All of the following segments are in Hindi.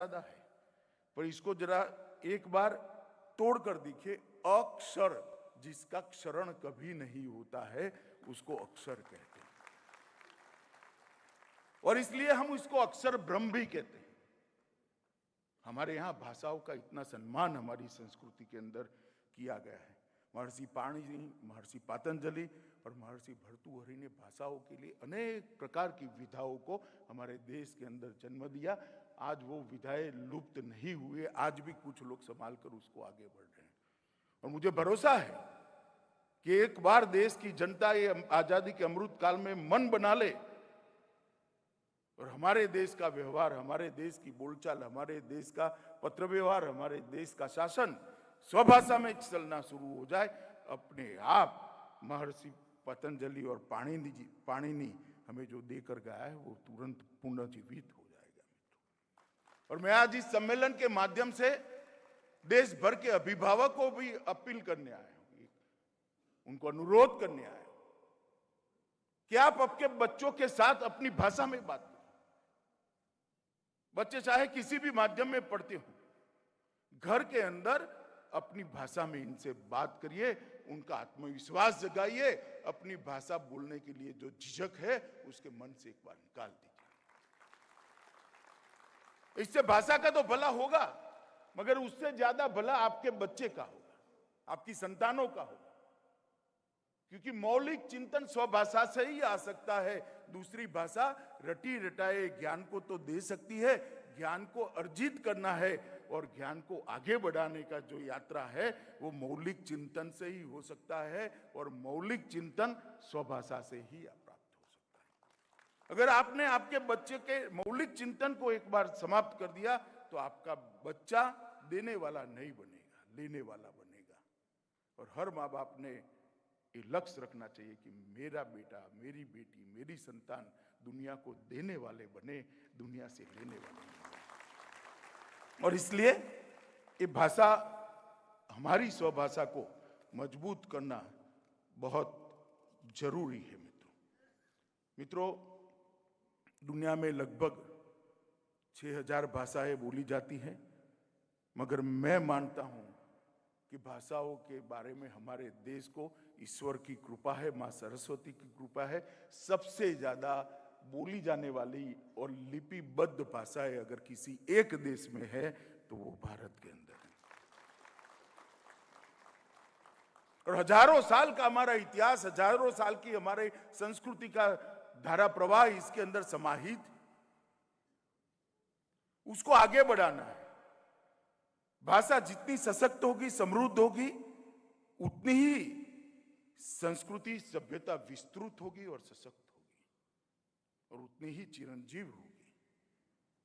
ज्यादा है, पर इसको जरा एक बार तोड़ कर देखिए। अक्षर, जिसका क्षरण कभी नहीं होता है, उसको अक्षर कहते हैं। और इसलिए हम इसको अक्षर ब्रह्म भी कहते हैं। हमारे यहां भाषाओं का इतना सम्मान हमारी संस्कृति के अंदर किया गया है। महर्षि पाणिनि, महर्षि पातंजलि और महर्षि भर्तृहरि ने भाषाओं के लिए अनेक प्रकार की विधाओं को हमारे देश के अंदर जन्म दिया। आज वो विधाएं लुप्त नहीं हुए, आज भी कुछ लोग संभाल कर उसको आगे बढ़ रहे हैं। और मुझे भरोसा है कि एक बार देश की जनता ये आजादी के अमृत काल में मन बना ले और हमारे देश का व्यवहार, हमारे देश की बोलचाल, हमारे देश का पत्र व्यवहार, हमारे देश का शासन स्वभाषा में चलना शुरू हो जाए, अपने आप महर्षि पतंजलि और पाणिनि हमें जो देकर गया है वो तुरंत पुनर्जीवित हो जाएगा। और मैं आज इस सम्मेलन के माध्यम से देश भर के अभिभावक को भी अपील करने आया हूं, उनको अनुरोध करने आया हूं कि आप आपके बच्चों के साथ अपनी भाषा में बात करें। बच्चे चाहे किसी भी माध्यम में पढ़ते हो, घर के अंदर अपनी भाषा में इनसे बात करिए, उनका आत्मविश्वास जगाइए, अपनी भाषा बोलने के लिए जो झिझक है उसके मन से एक बार निकाल दीजिए। इससे भाषा का तो भला होगा, मगर उससे ज्यादा भला आपके बच्चे का होगा, आपकी संतानों का होगा। क्योंकि मौलिक चिंतन स्वभाषा से ही आ सकता है। दूसरी भाषा रटी रटाए ज्ञान को तो दे सकती है, ज्ञान को अर्जित करना है और ज्ञान को आगे बढ़ाने का जो यात्रा है वो मौलिक चिंतन से ही हो सकता है, और मौलिक चिंतन स्वभाषा से ही प्राप्त हो सकता है। अगर आपने आपके बच्चे के मौलिक चिंतन को एक बार समाप्त कर दिया तो आपका बच्चा देने वाला नहीं बनेगा, लेने वाला बनेगा। और हर माँ बाप ने ये लक्ष्य रखना चाहिए कि मेरा बेटा, मेरी बेटी, मेरी संतान दुनिया को देने वाले बने, दुनिया से लेने वाले बने। और इसलिए ये भाषा, हमारी स्वभाषा को मजबूत करना बहुत जरूरी है। मित्रों, दुनिया में लगभग 6000 भाषाएं बोली जाती हैं, मगर मैं मानता हूं कि भाषाओं के बारे में हमारे देश को ईश्वर की कृपा है, मां सरस्वती की कृपा है। सबसे ज्यादा बोली जाने वाली और लिपिबद्ध भाषाएं अगर किसी एक देश में है तो वो भारत के अंदर है। और हजारों साल का हमारा इतिहास, हजारों साल की हमारे संस्कृति का धारा प्रवाह इसके अंदर समाहित, उसको आगे बढ़ाना है। भाषा जितनी सशक्त होगी, समृद्ध होगी, उतनी ही संस्कृति सभ्यता विस्तृत होगी और सशक्त होगी, और उतनी ही चिरंजीव होगी।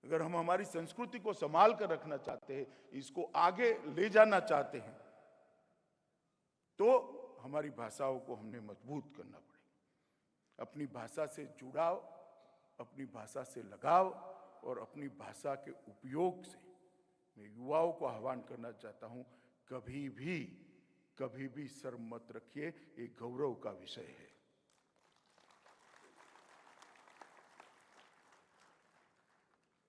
अगर हम हमारी संस्कृति को संभाल कर रखना चाहते हैं, इसको आगे ले जाना चाहते हैं, तो हमारी भाषाओं को हमने मजबूत करना पड़ेगा। अपनी भाषा से जुड़ाव, अपनी भाषा से लगाव और अपनी भाषा के उपयोग से मैं युवाओं को आह्वान करना चाहता हूं, कभी भी शर्म मत रखिए, ये गौरव का विषय है।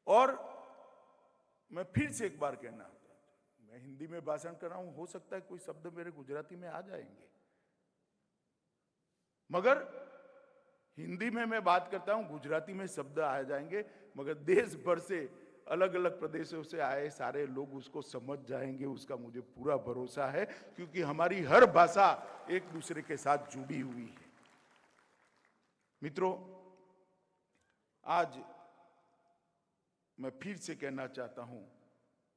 और मैं फिर से एक बार कहना चाहता हूं, मैं हिंदी में भाषण कर रहा हूं, हो सकता है कोई शब्द मेरे गुजराती में आ जाएंगे, मगर हिंदी में मैं बात करता हूं, गुजराती में शब्द आ जाएंगे, मगर देश भर से, अलग अलग प्रदेशों से आए सारे लोग उसको समझ जाएंगे, उसका मुझे पूरा भरोसा है। क्योंकि हमारी हर भाषा एक दूसरे के साथ जुड़ी हुई है। मित्रों, आज मैं फिर से कहना चाहता हूं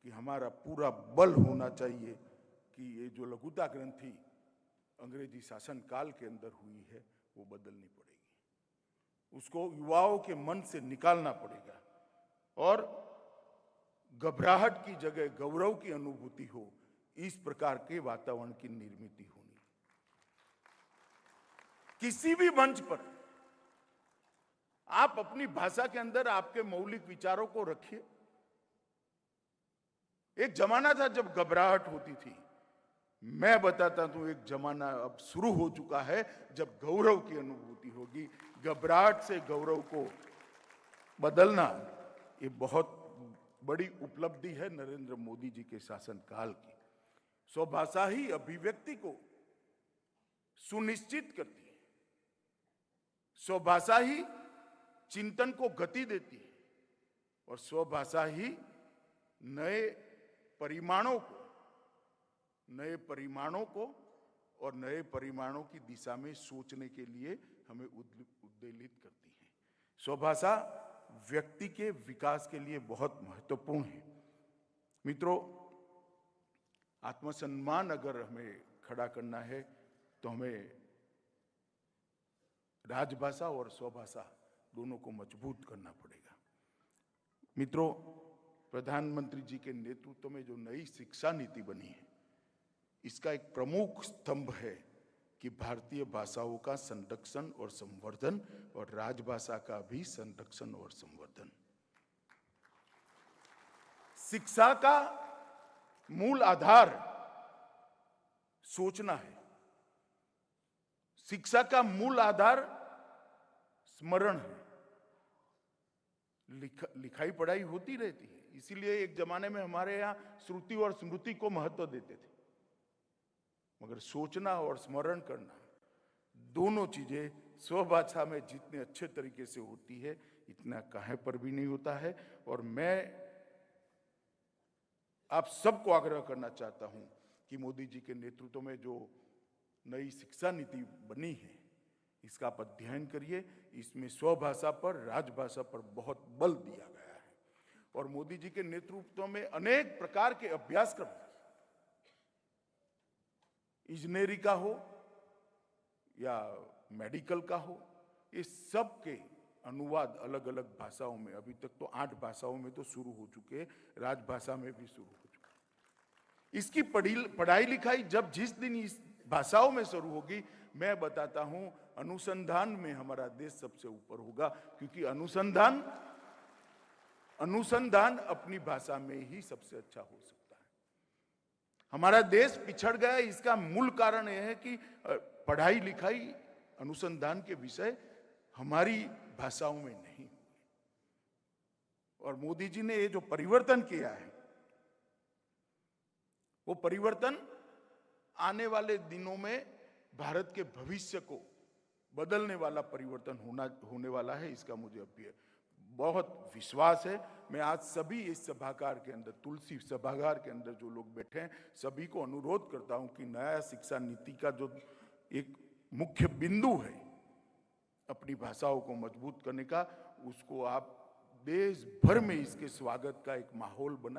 कि हमारा पूरा बल होना चाहिए कि ये जो लघुता ग्रंथि अंग्रेजी शासन काल के अंदर हुई है वो बदलनी पड़ेगी, उसको युवाओं के मन से निकालना पड़ेगा, और घबराहट की जगह गौरव की अनुभूति हो, इस प्रकार के वातावरण की निर्मित होनी। किसी भी मंच पर आप अपनी भाषा के अंदर आपके मौलिक विचारों को रखिए। एक जमाना था जब घबराहट होती थी, मैं बताता हूं एक जमाना अब शुरू हो चुका है जब गौरव की अनुभूति होगी। घबराहट से गौरव को बदलना ये बहुत बड़ी उपलब्धि है नरेंद्र मोदी जी के शासनकाल की। स्वभाषा ही अभिव्यक्ति को सुनिश्चित करती है, स्वभाषा ही चिंतन को गति देती है और स्वभाषा ही नए परिमाणों को और नए परिमाणों की दिशा में सोचने के लिए हमें उद्वेलित करती है। स्वभाषा व्यक्ति के विकास के लिए बहुत महत्वपूर्ण है। मित्रों, आत्मसम्मान अगर हमें खड़ा करना है तो हमें राजभाषा और स्वभाषा दोनों को मजबूत करना पड़ेगा। मित्रों, प्रधानमंत्री जी के नेतृत्व में जो नई शिक्षा नीति बनी है, इसका एक प्रमुख स्तंभ है कि भारतीय भाषाओं का संरक्षण और संवर्धन और राजभाषा का भी संरक्षण और संवर्धन। शिक्षा का मूल आधार सोचना है, शिक्षा का मूल आधार स्मरण है। लिखाई पढ़ाई होती रहती है, इसीलिए एक जमाने में हमारे यहाँ श्रुति और स्मृति को महत्व देते थे, मगर सोचना और स्मरण करना दोनों चीजें स्वभाषा में जितने अच्छे तरीके से होती है, इतना कहीं पर भी नहीं होता है। और मैं आप सबको आग्रह करना चाहता हूं कि मोदी जी के नेतृत्व में जो नई शिक्षा नीति बनी है, इसका आप अध्ययन करिए। इसमें स्वभाषा पर, राजभाषा पर बहुत बल दिया गया है और मोदी जी के नेतृत्व में अनेक प्रकार के अभ्यासक्रम, इंजीनियरिंग का हो या मेडिकल का हो, ये सब के अनुवाद अलग अलग भाषाओं में, अभी तक तो 8 भाषाओं में तो शुरू हो चुके, राजभाषा में भी शुरू हो चुके। इसकी पढ़ाई लिखाई जब जिस दिन इस भाषाओं में शुरू होगी, मैं बताता हूं अनुसंधान में हमारा देश सबसे ऊपर होगा, क्योंकि अनुसंधान अपनी भाषा में ही सबसे अच्छा हो सकता है। हमारा देश पिछड़ गया, इसका मूल कारण यह है कि पढ़ाई लिखाई, अनुसंधान के विषय हमारी भाषाओं में नहीं हुए। और मोदी जी ने ये जो परिवर्तन किया है, वो परिवर्तन आने वाले दिनों में भारत के भविष्य को बदलने वाला परिवर्तन होने वाला है, इसका मुझे अभी बहुत विश्वास है। मैं आज सभी इस सभागार के अंदर, तुलसी सभागार के अंदर जो लोग बैठे हैं, सभी को अनुरोध करता हूं कि नया शिक्षा नीति का जो एक मुख्य बिंदु है अपनी भाषाओं को मजबूत करने का, उसको आप देश भर में इसके स्वागत का एक माहौल बनाइए।